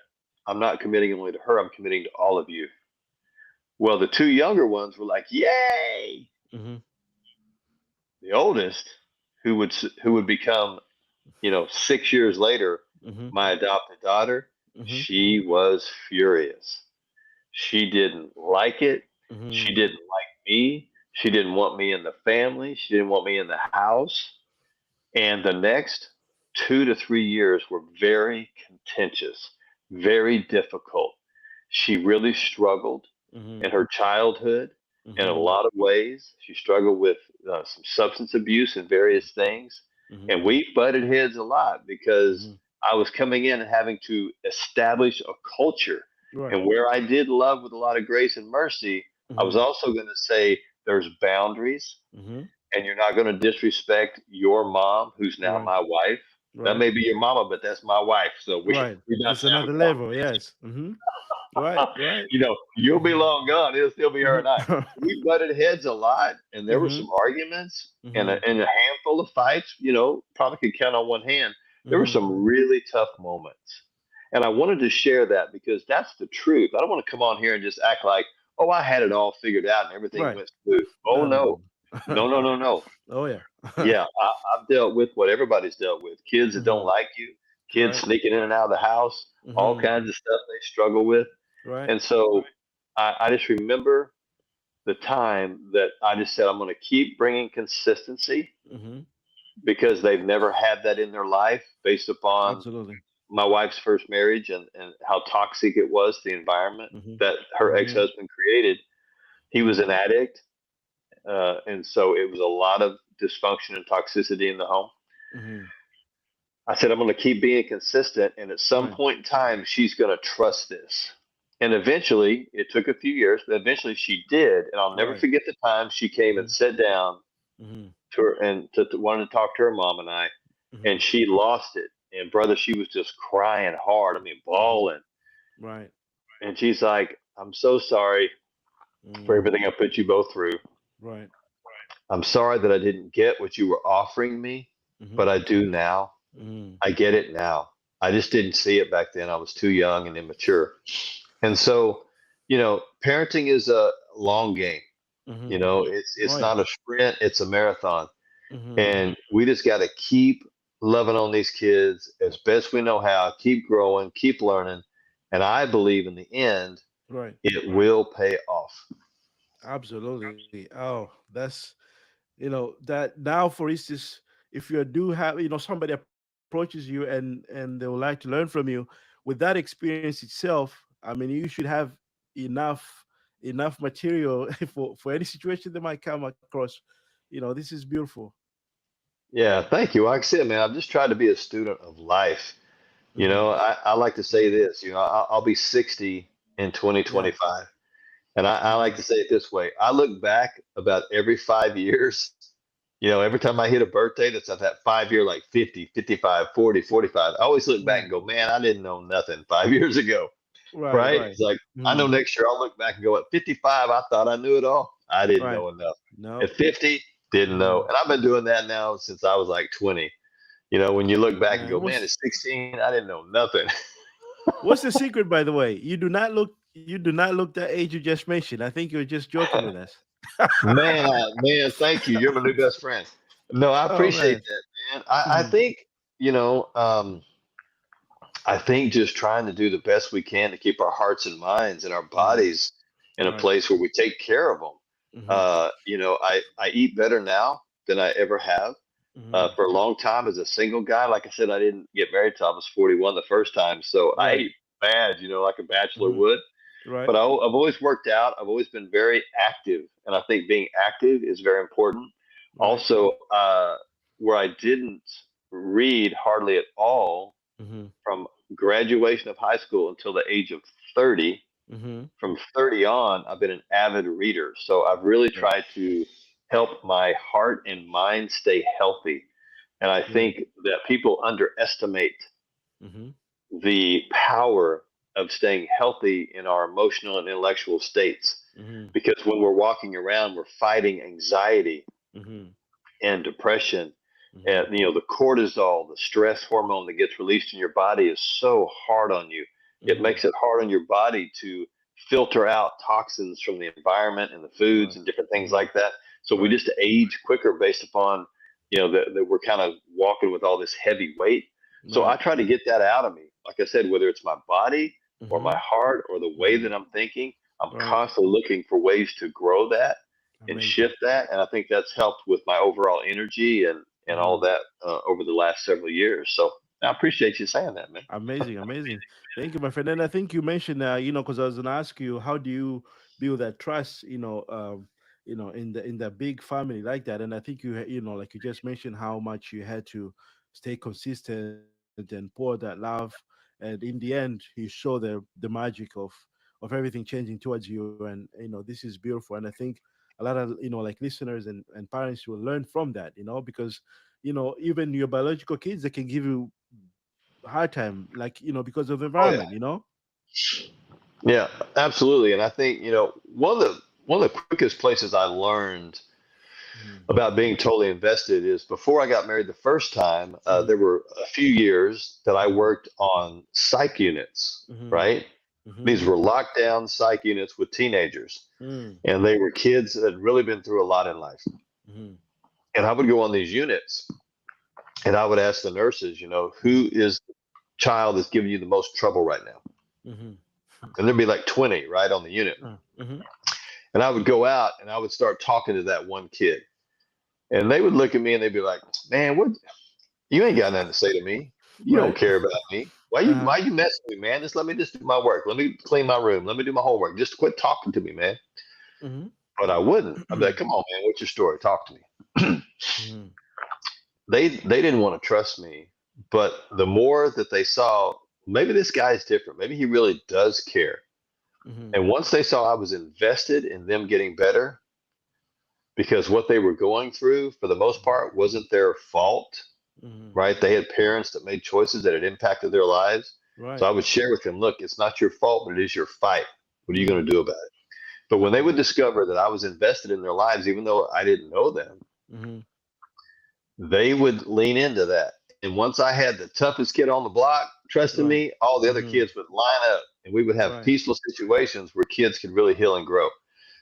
I'm not committing only to her, I'm committing to all of you. Well, the two younger ones were like, Yay! Mm-hmm. The oldest, who would become, 6 years later, Mm-hmm. my adopted daughter, Mm-hmm. she was furious. She didn't like it. She Mm-hmm. didn't like me. She didn't want me in the family. She didn't want me in the house. And the next 2 to 3 years were very contentious, very difficult. She really struggled Mm-hmm. in her childhood in a Mm-hmm. lot of ways. She struggled with some substance abuse and various things. Mm-hmm. And we butted heads a lot because Mm-hmm. I was coming in and having to establish a culture. Right. And where I did love with a lot of grace and mercy, I was Mm-hmm. also going to say there's boundaries Mm-hmm. and you're not going to disrespect your mom, who's now Right. my wife. That Right. may be your mama, but that's my wife. So we Right. we have It's to have another a level. Yes. Mm-hmm. Right. conversation. Right. You'll be long gone. It'll still be her and I. Mm-hmm. We butted heads a lot, and there were Mm-hmm. some arguments and Mm-hmm. and a handful of fights. Probably could count on one hand. There were Mm-hmm. some really tough moments, and I wanted to share that because that's the truth. I don't want to come on here and just act like, oh, I had it all figured out and everything Right. went smooth. Oh No. No. no, No. no, no, no, no. Oh yeah. Yeah, I've dealt with what everybody's dealt with. Kids that don't Mm-hmm. like you, kids Right. sneaking in and out of the house, all Mm-hmm. kinds of stuff they struggle with. Right. And so I just remember the time that I just said, I'm going to keep bringing consistency Mm-hmm. because they've never had that in their life based upon Absolutely. my wife's first marriage and how toxic it was, the environment Mm-hmm. that her ex Mm-hmm. husband created. He was Mm-hmm. an addict. And so it was a lot of dysfunction and toxicity in the home. Mm-hmm. I said, I'm going to keep being consistent. And at some Right. point in time, she's going to trust this. And eventually, it took a few years, but eventually she did. And I'll never Right. forget the time she came Mm-hmm. and sat down Mm-hmm. to her and wanted to talk to her mom and I. and Hmm. she lost it. And brother, she was just crying hard. I mean, Hmm. bawling. Right. And she's like, "I'm so sorry for Mm. everything I put you both through. Right. I'm sorry that I didn't get what you were offering me, Hmm. but I do now. Hmm. I get it now. I just didn't see it back then. I was too young and immature." And so, parenting is a long game. Hmm. It's Oh yeah. not a sprint, it's a marathon. Hmm. And we just got to keep loving on these kids as best we know how, keep growing, keep learning. And I believe in the end, Right. it will pay off. Absolutely. Oh, that's that now, for instance, if you do have somebody approaches you and they would like to learn from you with that experience itself, I mean, you should have enough material for any situation they might come across. This is beautiful. Yeah, thank you. Like I said, man, I've just tried to be a student of life. Hmm. I like to say this, I'll be 60 in Yeah. 2025. And I like Hmm. to say it this way. I look back about every 5 years. Every time I hit a birthday that's at that 5 year, like 50, 55, 40, 45, I always look back Hmm. and go, man, I didn't know nothing 5 years ago. Right. Right? Right. It's like, I know Hmm. next year I'll look back and go, at 55, I thought I knew it all. I didn't Right. know enough. At No. 50, didn't know. Hmm. And I've been doing that now since I was like 20. When you look back and Man, go, man, at 16, I didn't know nothing. what's the secret, by the way? You do not look that age you just mentioned. I think you're just joking with us. Man, thank you. You're my new best friend. No, I Oh appreciate man. that, man. I Hmm. think, you know, um, I think just trying to do the best we can to keep our hearts and minds and our Hmm. bodies in a Right. place where we take care of them. Hmm. I eat better now than I ever have. Hmm. For a long time as a single guy, like I said, I didn't get married till I was 41 the first time. So I Right. ate bad, like a bachelor Hmm. would. Right. But I've always worked out. I've always been very active. And I think being active is very important. Right. Also, where I didn't read hardly at all Hmm. from graduation of high school until the age of 30. Hmm. From 30 on, I've been an avid reader. So I've really Good. tried to help my heart and mind stay healthy. And I Good. think that people underestimate Hmm. the power of staying healthy in our emotional and intellectual states. Hmm. Because when we're walking around, we're fighting anxiety Hmm. and depression. Hmm. And the cortisol, the stress hormone that gets released in your body is so hard on you. It Hmm. makes it hard on your body to filter out toxins from the environment and the foods Right. and different things Hmm. like that. So we Right. just age quicker based upon, that we're kind of walking with all this heavy weight. So I Right. try to get that out of me. Like I said, whether it's my body or my Hmm. heart or the way Hmm. that I'm thinking, I'm Right. constantly looking for ways to grow that and Amazing. shift that. And I think that's helped with my overall energy and all Hmm. that over the last several years. So I appreciate you saying that, man. Amazing, amazing. Thank you, my friend. And I think you mentioned, because I was gonna ask you, how do you build that trust, in the big family like that? And I think like you just mentioned, how much you had to stay consistent and pour that love, and in the end, you show the magic of everything changing towards you. And this is beautiful. And I think a lot of like listeners and parents will learn from that, because even your biological kids, they can give you hard time, like because of the Oh yeah, environment. yeah, absolutely. And I think one of the quickest places I learned Hmm. about being totally invested is before I got married the first time. Hmm. There were a few years that I Hmm. worked on psych units, Hmm. right? These Hmm. were lockdown psych units with teenagers, Hmm. and they were kids that had really been through a lot in life. Hmm. And I would go on these units and I would ask the nurses, who is the child that's giving you the most trouble right now? Hmm. And there'd be like 20 right on the unit. Hmm. And I would go out and I would start talking to that one kid. And they would look at me and they'd be like, man, what, you ain't got nothing to say to me. You don't Right. care about me. Why you Uh-huh. why you messing with me, man? Just let me just do my work. Let me clean my room. Let me do my homework. Just quit talking to me, man. Hmm. But I wouldn't. I'd be like, come on, man, what's your story? Talk to me. Hmm. They didn't want to trust me, but the more that they saw, maybe this guy's different. Maybe he really does care. Hmm. And once they saw I was invested in them getting better, because what they were going through, for the most part, wasn't their fault. Mhm. right? They had parents that made choices that had impacted their lives. So Right. I would share with them, look, it's not your fault, but it is your fight. What are you going Mhm. to do about it? But when they would Right. discover that I was invested in their lives, even though I didn't know them, Mhm. they would lean into that. And once I had the toughest kid on the block trusting Right. me, all the other Mhm. kids would line up and we would have Right. peaceful situations where kids could really heal and grow.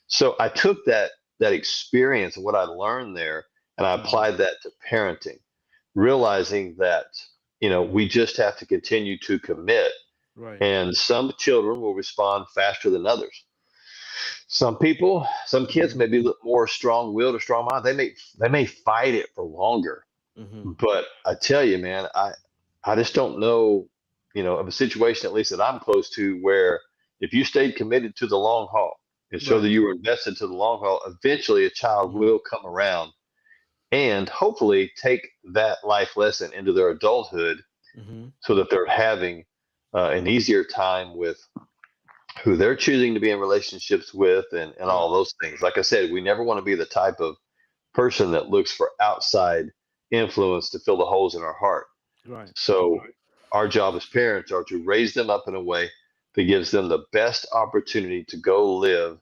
So I took that experience and what I learned there and I Mhm. applied that to parenting, realizing that, we just have to continue to commit. Right. And some children will respond faster than others. Some people, some kids Mhm. may be a little more strong-willed or strong-minded. They may fight it for longer. Mhm. But I tell you, man, I just don't know, of a situation at least that I'm close to where if you stayed committed to the long haul and show that Right. you were invested to the long haul, eventually a child Mhm. will come around and hopefully take that life lesson into their adulthood Mhm. so that they're having an easier time with who they're choosing to be in relationships with and Right. all those things. Like I said, we never want to be the type of person that looks for outside influence to fill the holes in our heart. Right. So our job as parents are to raise them up in a way that gives them the best opportunity to go live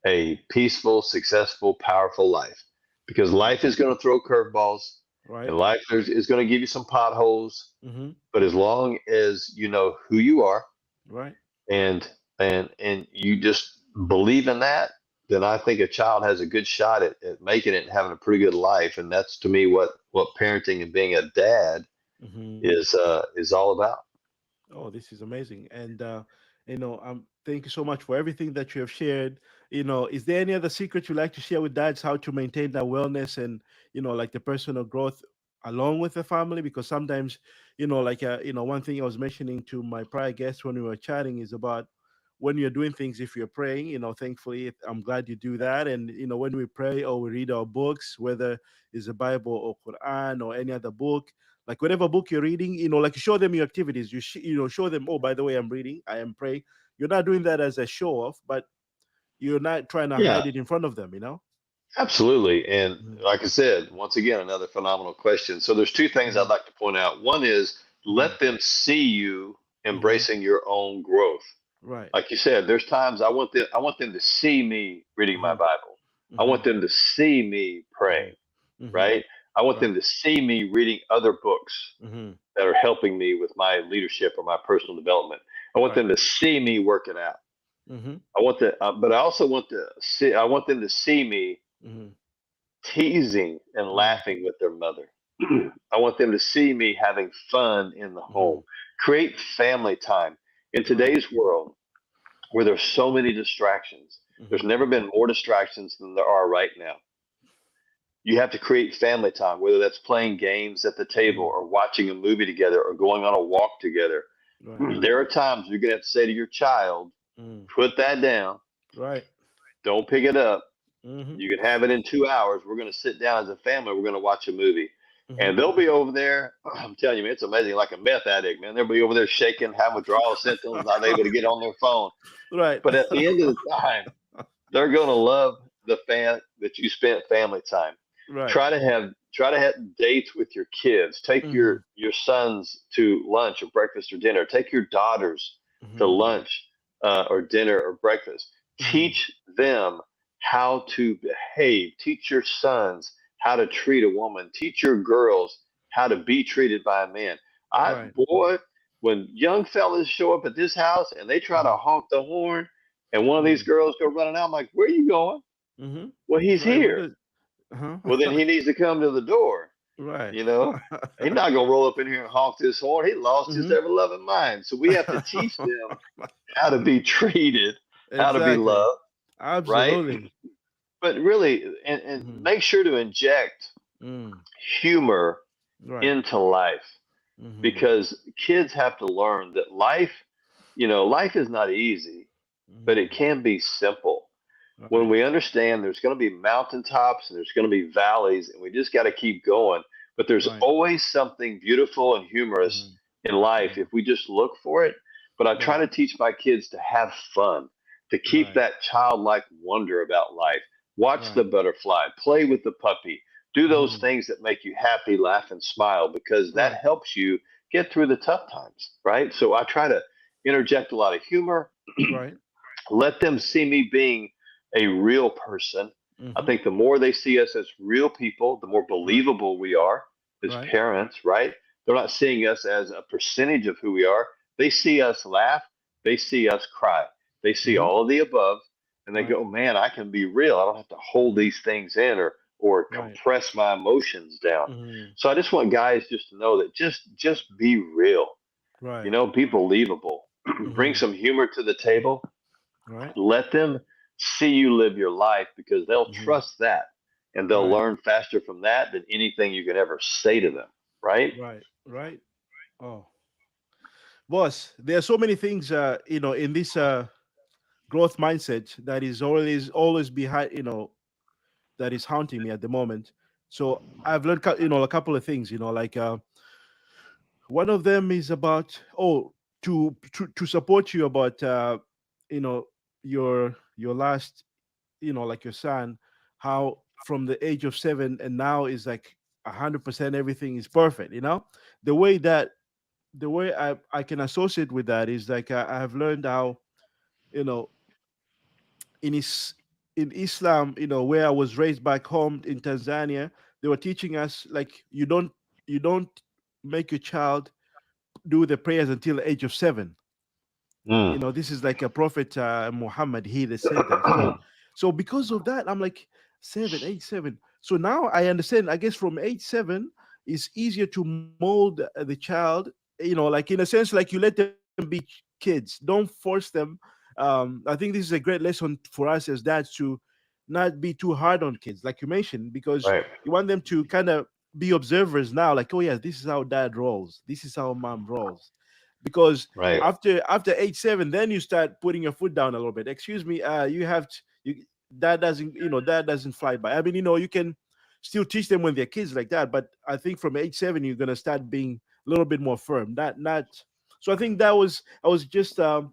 a peaceful, successful, powerful life. Because Right. life is going to throw curveballs Right. and life is going to give you some potholes. Mhm. But as long as you know who you are Right. and and you just believe in that, then I think a child has a good shot at making it and having a pretty good life. And that's to me what parenting and being a dad Mhm. is all about. Oh, this is amazing. And thank you so much for everything that you have shared. Is there any other secret you'd like to share with dads how to maintain that wellness and like the personal growth along with the family? Because sometimes, one thing I was mentioning to my prior guest when we were chatting is about when you're doing things, if you're praying, thankfully I'm glad you do that. And when we pray or we read our books, whether it's the Bible or Quran or any other book, like whatever book you're reading, like you show them your activities. Show them, oh, by the way, I'm reading, I am praying. You're not doing that as a show off, but you're not trying to Yeah, hide it in front of them. absolutely. And Mhm. like I said, once again, another phenomenal question. So there's two things I'd Mhm. like to point out. One is Mhm. let them see you Mhm. embracing your own growth. Right. Like you said, there's times I want them to see me reading my Mhm. Bible. I want Mhm. them to see me praying, Mhm. Mhm. right? I want them Right. to see me reading other books Mhm. that are helping me with my leadership or my personal development. I want Right. them to see me working out. Mhm. But I also want to see. I want them to see me Mhm. teasing and Mhm. laughing with their mother. I want them to see me having fun in the home. Mhm. Create family time. In Right. today's world, where there's so many distractions, there's Mhm. never been more distractions than there are right now. You have to create family time, whether that's playing games at the table Mhm. or watching a movie together or going on a walk together. Right. There are times you're going to have to say to your child, Mhm. put that down, Right. don't pick it up. Mhm. You can have it in 2 hours. We're going to sit down as a family. We're going to watch a movie. Mhm. And they'll be over there. I'm telling you, man, it's amazing. Like a meth addict, man. They'll be over there shaking, having withdrawal symptoms, not able to get on their phone. Right. But at the end of the time, they're going to love the fact that you spent family time. Right. Try to have dates with your kids. Take Mhm. your sons to lunch or breakfast or dinner. Take your daughters to Mhm. lunch or dinner or breakfast. Mhm. Teach them how to behave. Teach your sons how to treat a woman. Teach your girls how to be treated by a man. Right. Boy, when young fellas show up at this house and they try to Mhm. honk the horn, and one of these Mhm. girls go running out, I'm like, "Where are you going?" Mhm. Well, he's Right. What here. is? Uh-huh. Well, then he needs to come to the door. Right. You know, he's not gonna roll up in here and honk this horn. He lost his Mhm. ever loving mind. So we have to teach them how to be treated, how to be Exactly. loved, right? Absolutely. But really, and Mhm. make sure to inject Mm. humor Right. into life Mhm. because kids have to learn that life is not easy, but it Mhm. can be simple. When Right. we understand there's going to be mountaintops and there's going to be valleys, and we just got to keep going. But there's Right. always something beautiful and humorous Mhm. in life Mhm. if we just look for it. But I try Right. to teach my kids to have fun, to keep Right. that childlike wonder about life. Watch the Right. butterfly, play with the puppy, Do those Mhm. things that make you happy, laugh, and smile, because that Right. helps you get through the tough times, right? So I try to interject a lot of humor, Right. let them see me being a real person. I Mhm. think the more they see us as real people, the more Right. believable we are as Right. parents, right? They're not seeing us as a percentage of who we are. They see us laugh, they see us cry, they see Mhm. all of the above, and they Right. go, man, I can be real. I don't have to hold Mhm. these things in or Right. compress my emotions down. Mhm. So I just want guys just to know that just be real, Right. be believable. Bring Mhm. some humor to the table. Right. Let them see you live your life, because they'll Mhm. trust that, and they'll Right. learn faster from that than anything you can ever say to them. Right? Right. Right. Oh, boss, there are so many things, in this growth mindset that is always behind, that is haunting me at the moment. So I've learned, a couple of things, like one of them is about, to support you about, you know your last, like your son, how from the age of 7 and now is like 100% everything is perfect. The way that the way I can associate with that is like, I have learned how, you know in is in Islam, where I was raised back home in Tanzania, they were teaching us like, you don't make your child do the prayers until the age of 7. Mm. This is like a prophet, Muhammad, he that said that. So because of that, I'm like, 7, age 7. So now I understand, I guess from age 7 it's easier to mold the child, like in a sense, like you let them be kids, don't force them. I think this is a great lesson for us as dads, to not be too hard on kids, like you mentioned, because Right. you want them to kind of be observers now, like, oh yeah, this is how dad rolls, this is how mom rolls. Because Right. after age 7, then you start putting your foot down a little bit. Excuse me, you have to, that doesn't fly by. I mean, you can still teach them when they're kids like that, but I think from age 7 you're gonna start being a little bit more firm. Not So I think I was just, I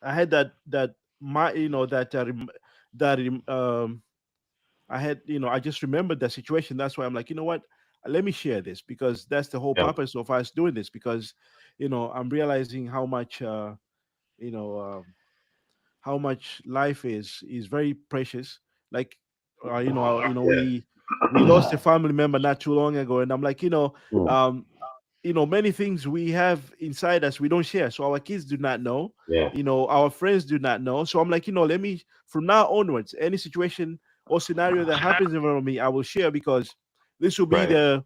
had that my that that I had, I just remembered that situation. That's why I'm like, you know what? Let me share this, because that's the whole Yeah. purpose of us doing this. Because, I'm realizing how much, you know, how much life is very precious. Like, we lost a family member not too long ago, and I'm like, Mm. um, many things we have inside us we don't share, so our kids do not know, Yeah. our friends do not know. So I'm like, let me, from now onwards, any situation or scenario that happens in front of me, I will share, because this will be Right. the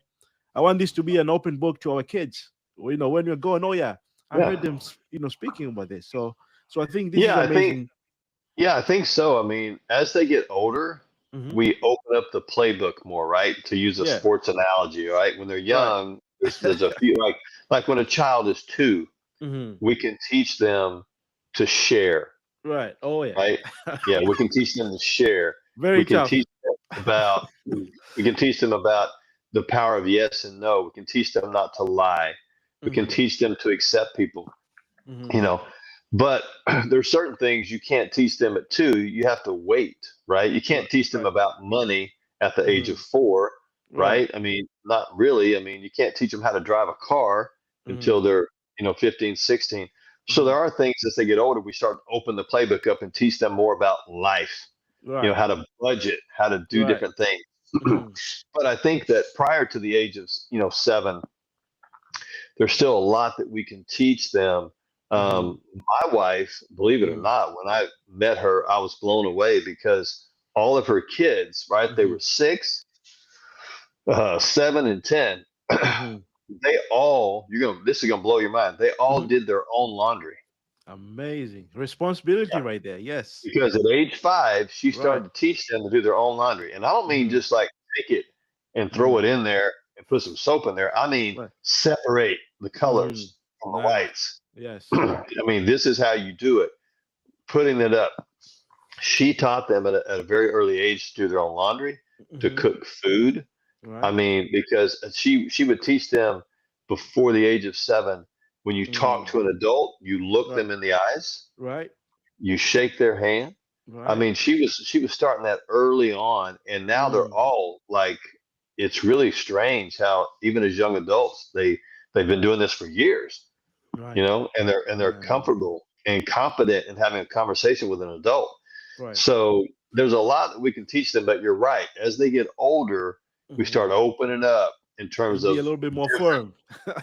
I want this to be an open book to our kids. When we're going, oh yeah, I Yeah. heard them speaking about this. So I think this is Yeah. I think. amazing. Yeah, I think so. I mean, as they get older, Hmm. we open up the playbook more, right? To use a Yeah. sports analogy, right? When they're Right. young, there's a few, like when a child is 2, Hmm. we can teach them to share, Right. Oh yeah. right? Yeah, we can teach them to share. Very We can tough. teach them about we can teach them about the power of yes and no. We can teach them not to lie. We can Hmm. teach them to accept people, you Hmm. know. But there's certain things you can't teach them at 2. You have to wait, right? You Right. can't teach them Right. about money at the age Hmm. of 4, Right. right? I mean, not really. I mean, you can't teach them how to drive a car Hmm. until they're, 15, 16. So Hmm. there are things as they get older, we start to open the playbook up and teach them more about life, Right. how to budget, how to do Right. different things. Hmm. But I think that prior to the age of, 7, there's still a lot that we can teach them. Hmm. My wife, believe it or Hmm. not, when I met her, I was blown away because all of her kids, right? They Hmm. were 6, 7, and 10. Hmm. They all, this is gonna blow your mind. They all Hmm. did their own laundry. Amazing responsibility Yeah. right there. Yes. Because at age 5, she Right. started to teach them to do their own laundry. And I don't mean Hmm. just like take it and throw Hmm. it in there and put some soap in there. I mean Right. separate the Hmm. colors from the Nice. whites. Yes. I mean, this is how you do it. Putting it up. She taught them at a very early age to do their own laundry, to Hmm. cook food. I Right. mean, because she would teach them before the age of 7. When you talk Mm. to an adult, you look Right. them in the eyes, Right. you shake their hand. I Right. mean, she was starting that early on, and now they're Mm. all like it's really strange how even as young adults they've been doing this for years, Right. and they're Yeah. comfortable and confident in having a conversation with an adult. Right. So there's a lot that we can teach them, but you're right. As they get older, we Hmm. start opening up in terms And be of a little bit more different. firm.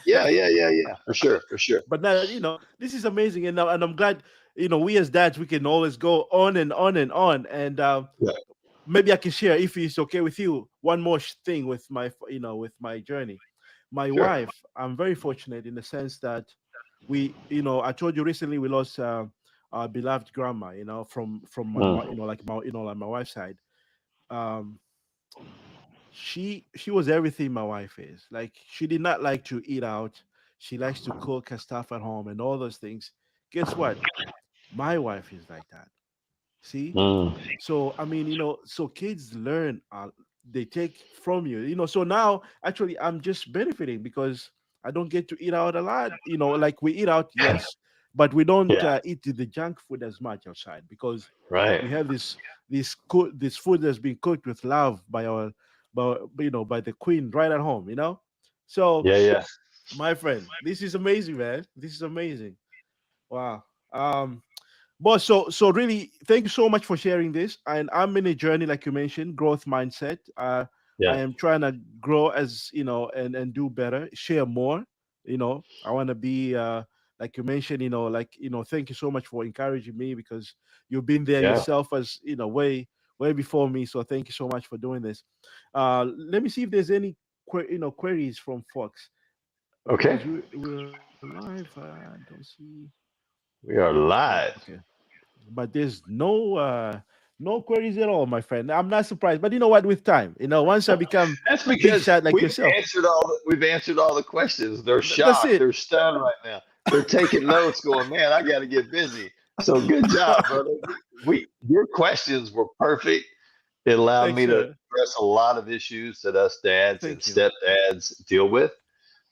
Yeah, for sure, for sure. But now, this is amazing, and I'm glad, we as dads, we can always go on and on and on. And Yeah, maybe I can share, if it's okay with you, one more thing with with my journey. My sure. wife, I'm very fortunate in the sense that I told you recently we lost our beloved grandma, from my, Mm, like my wife's side. Um, she was everything my wife is. Like, she did not like to eat out. She likes to cook her stuff at home and all those things. Guess what? My wife is like that. See? mm. So I mean, so kids learn, they take from you, so now actually I'm just benefiting because I don't get to eat out a lot, like we eat out, yes, but we don't Yeah, eat the junk food as much outside because right. we have this food that's been cooked with love by the queen right at home, so Yeah, yeah. my friend, this is amazing, man. This is amazing. Wow. Boss, so really, thank you so much for sharing this. And I'm in a journey, like you mentioned, growth mindset. I Yeah. am trying to grow, as and do better, share more. I want to be, like you mentioned, thank you so much for encouraging me, because you've been there Yeah. yourself, as way before me. So thank you so much for doing this. Let me see if there's any queries from folks, Okay. because we're live. I don't see. We are Yeah, live. okay, but there's no queries at all, my friend. I'm not surprised, but you know what, with time, once I become That's big because shot like yourself, we've answered all the questions. They're that's shocked. it. They're stunned right now. They're taking notes, going, "Man, I got to get busy." So good job, brother. Your questions were perfect. It allowed Thanks, me to sir. address a lot of issues that us dads and Thank you. stepdads deal with.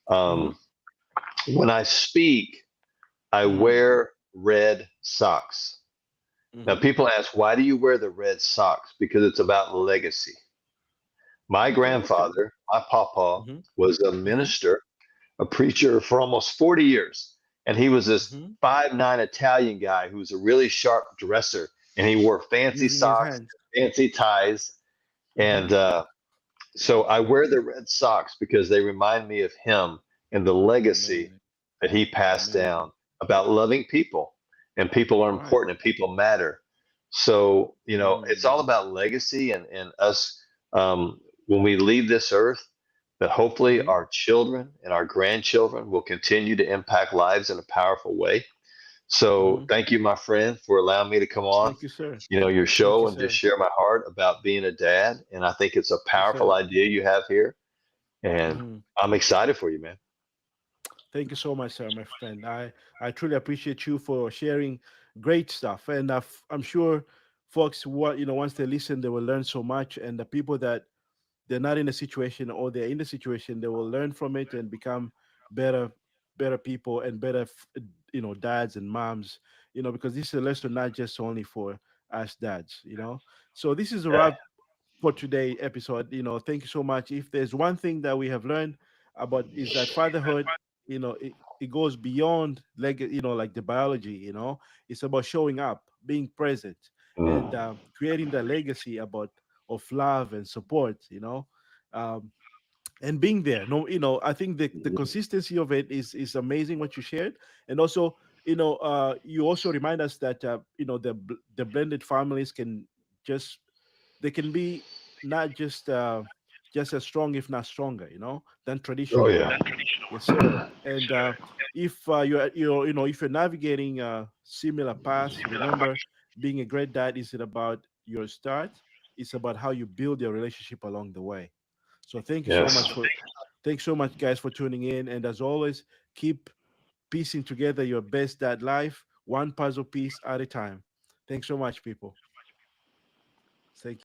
Hmm. Um, when I speak, I Hmm. wear red socks. Now, Hmm. people ask, why do you wear the red socks? Because it's about legacy. My Okay, okay. grandfather, my papa, Hmm. was a Hmm. minister, a preacher for almost 40 years. And he was this Hmm. 5'9" Italian guy who was a really sharp dresser. And he wore fancy Using his socks, hands. fancy ties. Hmm. And so I wear the red socks because they remind me of him and the legacy Amazing. that he passed Amazing. down about loving people. And people are Right. important and people matter. So, it's all Mm. about legacy and us, um, when we leave this earth, that hopefully Hmm. our children and our grandchildren will continue to impact lives in a powerful way. So Hmm. thank you, my friend, for allowing me to come on, Thank you, sir. your Thank show you, and just sir. share my heart about being a dad. And I think it's a Yes, powerful sir. idea you have here. And Hmm. I'm excited for you, man. Thank you so much, sir, my friend. I truly appreciate you for sharing great stuff, and I'm sure folks, once they listen, they will learn so much, and the people that they're not in a situation, or they're in the situation, they will learn from it and become better better people, and better dads and moms, because this is a lesson not just only for us dads. So this is a Yeah. wrap for today episode. Thank you so much. If there's one thing that we have learned about, is that fatherhood, it goes beyond, like, like the biology. It's about showing up, being present, and Mm. creating the legacy of love and support. Um, and being there. No, I think the consistency of it is amazing, what you shared. And also, you also remind us that the blended families can just they can be not just as strong, if not stronger, than Oh, traditional yeah. one. Yes, sir. And if if you're navigating similar paths, remember, being a great dad isn't about your start. It's about how you build your relationship along the way. So Yes. thanks so much, guys, for tuning in. And as always, keep piecing together your best dad life, one puzzle piece at a time. Thanks so much, people. Thank you.